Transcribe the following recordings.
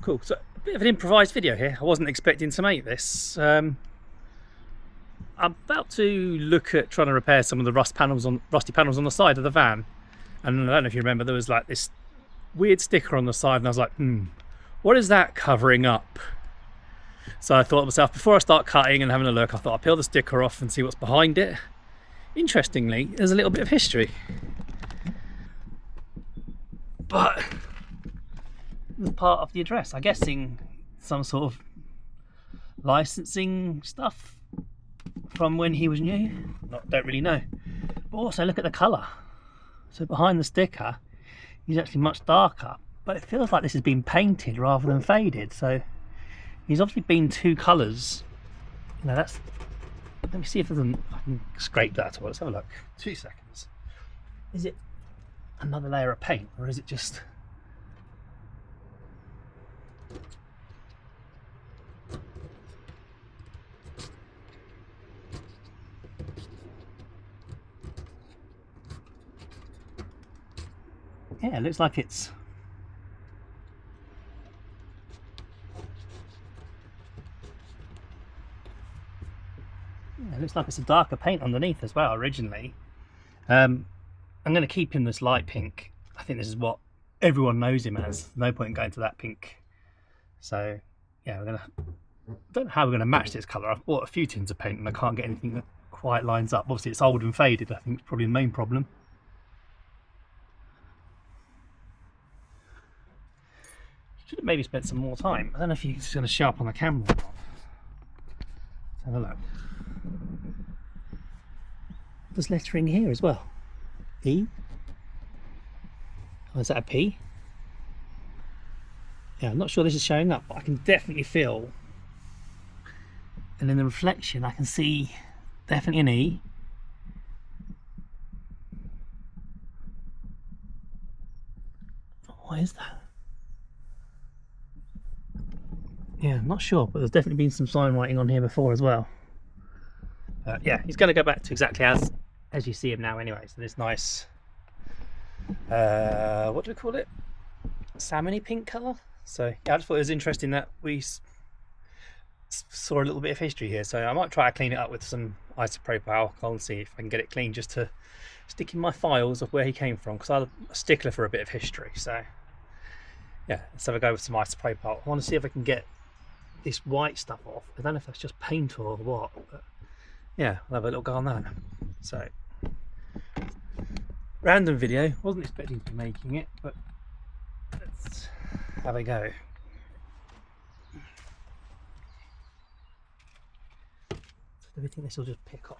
Cool, so a bit of an improvised video here. I wasn't expecting to make this. I'm about to look at trying to repair some of the rusty panels on the side of the van. And I don't know if you remember, there was like this weird sticker on the side, and I was like, what is that covering up? So I thought to myself, before I start cutting and having a look, I thought I'll peel the sticker off and see what's behind it. Interestingly, there's a little bit of history. But it was part of the address. I'm guessing some sort of licensing stuff from when he was new. Don't really know. But also look at the colour. So behind the sticker, he's actually much darker. But it feels like this has been painted rather than faded. So he's obviously been two colours. You know, that's. Let me see if I can scrape that at all. Let's have a look. 2 seconds. Is it another layer of paint, or is it just? Yeah, it looks like it's. Yeah, it looks like it's a darker paint underneath as well originally. I'm going to keep him this light pink. I think this is what everyone knows him as. No point in going to that pink. So yeah, I don't know how we're going to match this colour. I've bought a few tins of paint and I can't get anything that quite lines up. Obviously it's old and faded. I think it's probably the main problem. Should have maybe spent some more time. I don't know if you're just going to show up on the camera or not. Let's have a look. There's lettering here as well. E. Oh, is that a P? Yeah, I'm not sure this is showing up, but I can definitely feel. And in the reflection, I can see definitely an E. What is that? Yeah, I'm not sure, but there's definitely been some sign writing on here before as well. Yeah, he's going to go back to exactly as you see him now anyway. So this nice, what do we call it? Salmony pink colour. So yeah, I just thought it was interesting that we saw a little bit of history here. So I might try to clean it up with some isopropyl alcohol and see if I can get it clean, just to stick in my files of where he came from, because I'm a stickler for a bit of history. So yeah, let's have a go with some isopropyl. I want to see if I can get this white stuff off. I don't know if that's just paint or what, but yeah, I'll have a little go on that. So, random video, wasn't expecting to be making it, but let's have a go. So do we think this will just pick off?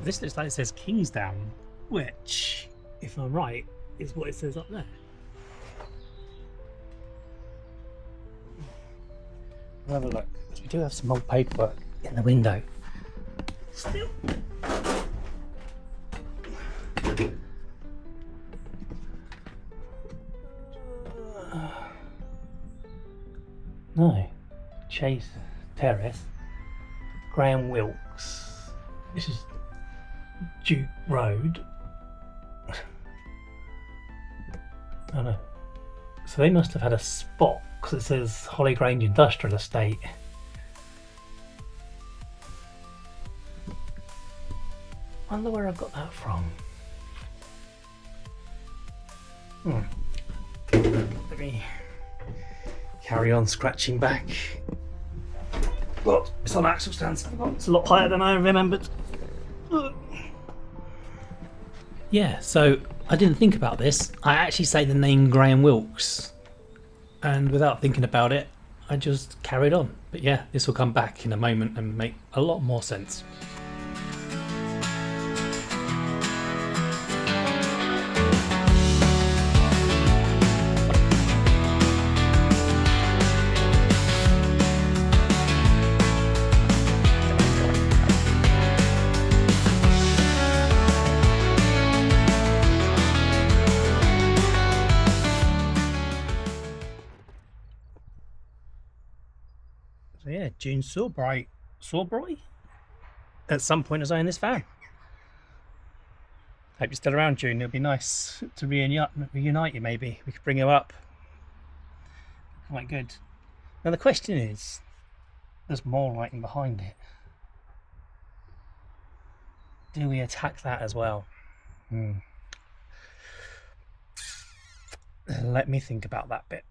This looks like it says Kingsdown, which, if I'm right, is what it says up there. We'll have a look, because we do have some old paperwork in the window. Still. No. Chase Terrace, Graham Wilkes. This is Duke Road. I don't know. So they must have had a spot, because it says Holly Grange Industrial Estate. I wonder where I got that from. Let me carry on scratching back. Well, it's on axle stands. It's a lot higher than I remembered. Yeah, so I didn't think about this. I actually say the name Graham Wilkes, and without thinking about it, I just carried on. But yeah, this will come back in a moment and make a lot more sense. So yeah, June Sawbright at some point as I own this van. Hope you're still around, June. It'll be nice to reunite you maybe. We could bring you up. Quite good. Now the question is, there's more writing behind it. Do we attack that as well? Let me think about that bit.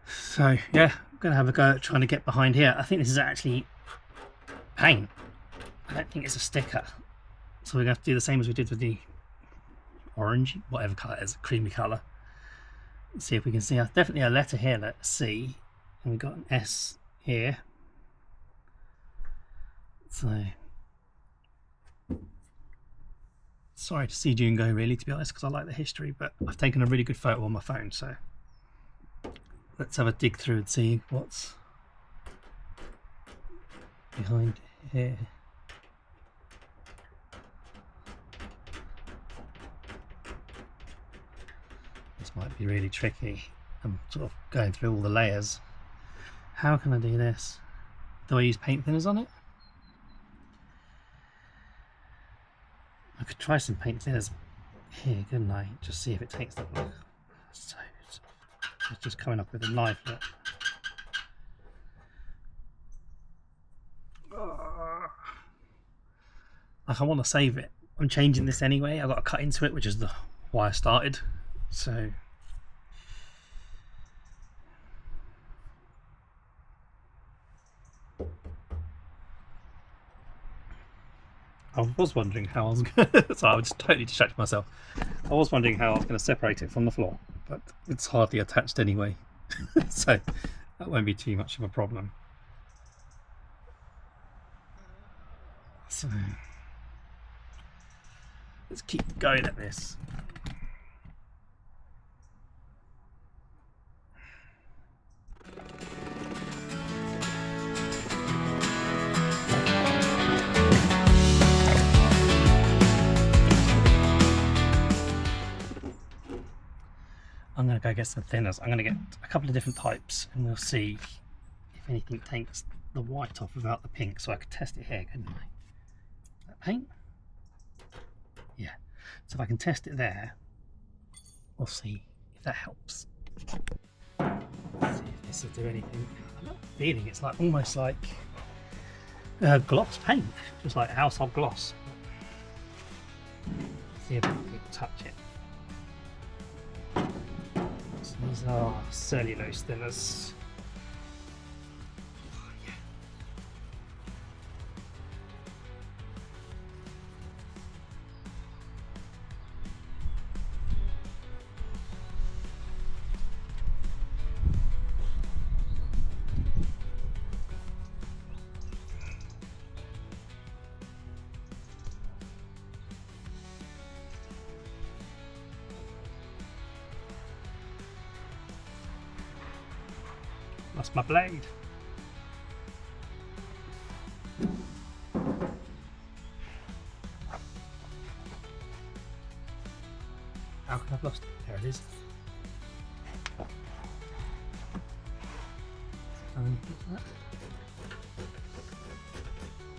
So yeah, I'm going to have a go at trying to get behind here. I think this is actually paint. I don't think it's a sticker. So we're going to have to do the same as we did with the orange, whatever colour it is, creamy colour. Let's see if we can see. Definitely a letter here, let's see. And we've got an S here. So sorry to see June go, really, to be honest, because I like the history, but I've taken a really good photo on my phone, so let's have a dig through and see what's behind here. This might be really tricky. I'm sort of going through all the layers. How can I do this? Do I use paint thinners on it? I could try some paint thinners here, couldn't I? Just see if it takes that look. So it's just coming up with a knife. Look. Like, I want to save it. I'm changing this anyway. I've got to cut into it, which is why I started. So I was wondering how I was going to... So I was just totally distracted myself. I was wondering how I was going to separate it from the floor, but it's hardly attached anyway. So that won't be too much of a problem. So let's keep going at this. I'm going to go get some thinners. I'm going to get a couple of different types and we'll see if anything takes the white off without the pink. So I could test it here, couldn't I? That paint? Yeah. So if I can test it there, we'll see if that helps. Let's see if this will do anything. I'm not feeling it's like almost like gloss paint, just like household gloss. See if I can touch it. These are cellulose thinners. Oh, yeah. That's my blade. How can I have lost it? There it is.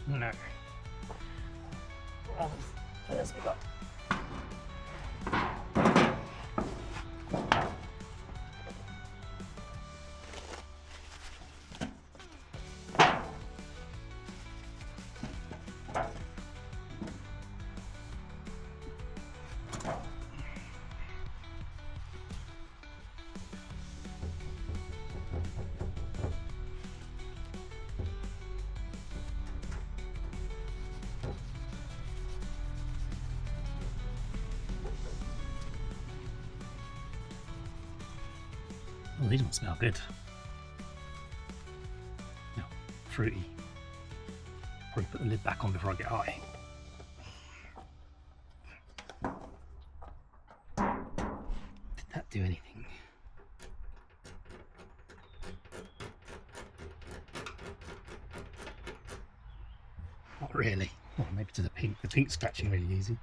No. Oh, there's we got. Oh, these ones smell good. No, fruity. Probably put the lid back on before I get high. Did that do anything? Not really. Well, maybe to the pink. The pink's scratching really easy.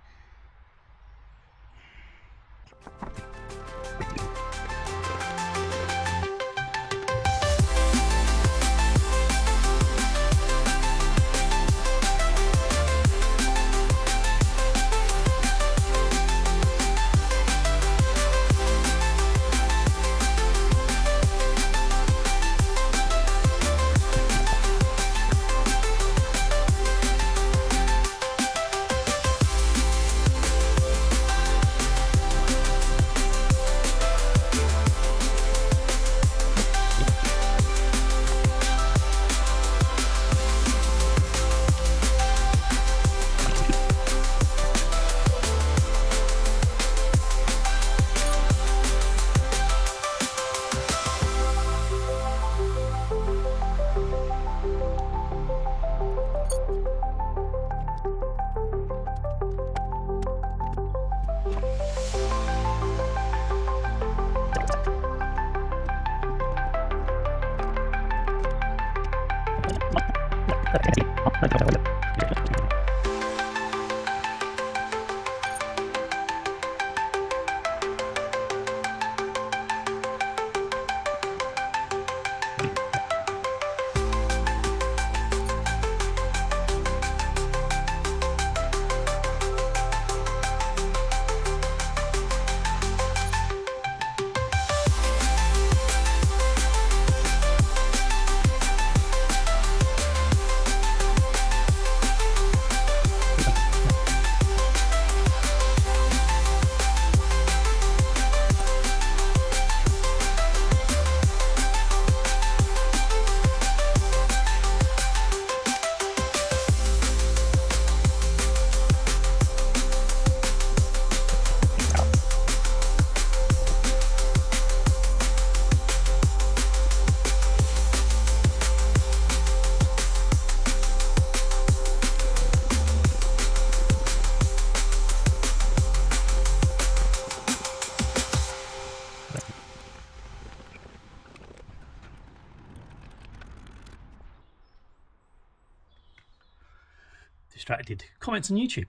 Distracted. Comments on YouTube.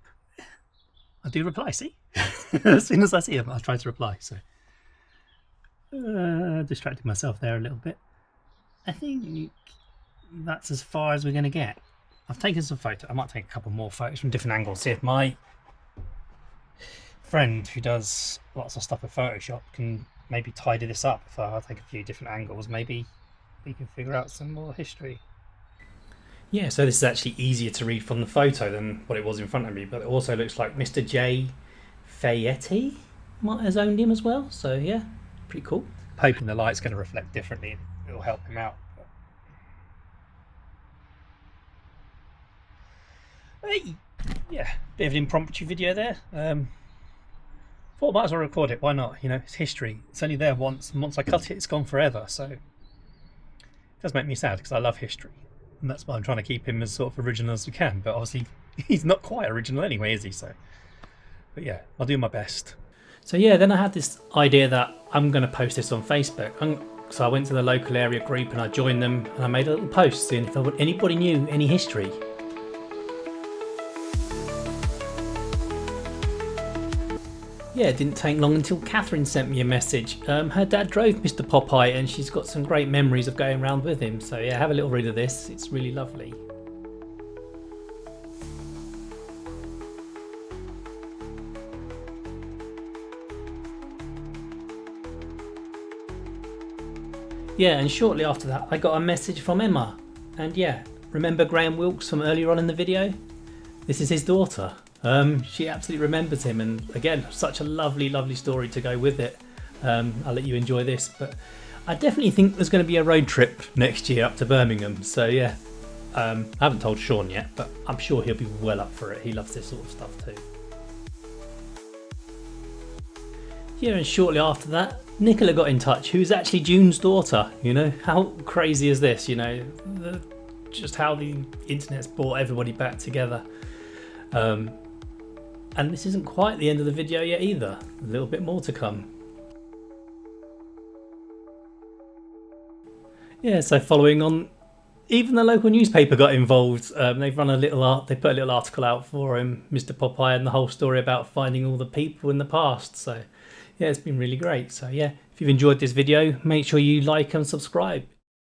I do reply, see? As soon as I see them, I try to reply. So, distracted myself there a little bit. I think that's as far as we're going to get. I've taken some photos. I might take a couple more photos from different angles. See if my friend who does lots of stuff with Photoshop can maybe tidy this up. If I take a few different angles, maybe we can figure out some more history. Yeah, so this is actually easier to read from the photo than what it was in front of me, but it also looks like Mr. J. Fayette might have owned him as well, so yeah, pretty cool. Hoping the light's going to reflect differently and it'll help him out. Hey, yeah, bit of an impromptu video there. Thought I might as well record it, why not? You know, it's history. It's only there once, and once I cut it, it's gone forever, so it does make me sad because I love history. And that's why I'm trying to keep him as sort of original as we can, but obviously he's not quite original anyway, is he? So, but yeah, I'll do my best. So yeah, then I had this idea that I'm going to post this on Facebook. So I went to the local area group and I joined them and I made a little post seeing if anybody knew any history. Yeah, it didn't take long until Catherine sent me a message. Her dad drove Mr. Popeye and she's got some great memories of going around with him. So yeah, have a little read of this. It's really lovely. Yeah, and shortly after that, I got a message from Emma. And yeah, remember Graham Wilkes from earlier on in the video? This is his daughter. She absolutely remembers him, and again, such a lovely, lovely story to go with it. I'll let you enjoy this, but I definitely think there's going to be a road trip next year up to Birmingham. So yeah, I haven't told Sean yet, but I'm sure he'll be well up for it. He loves this sort of stuff too. Yeah, and shortly after that, Nicola got in touch, who's actually June's daughter. You know, how crazy is this? You know, just how the internet's brought everybody back together. And this isn't quite the end of the video yet either. A little bit more to come. Yeah, so following on, even the local newspaper got involved. They've run they put a little article out for him, Mr. Popeye, and the whole story about finding all the people in the past. So yeah, it's been really great. So yeah, if you've enjoyed this video, make sure you like and subscribe.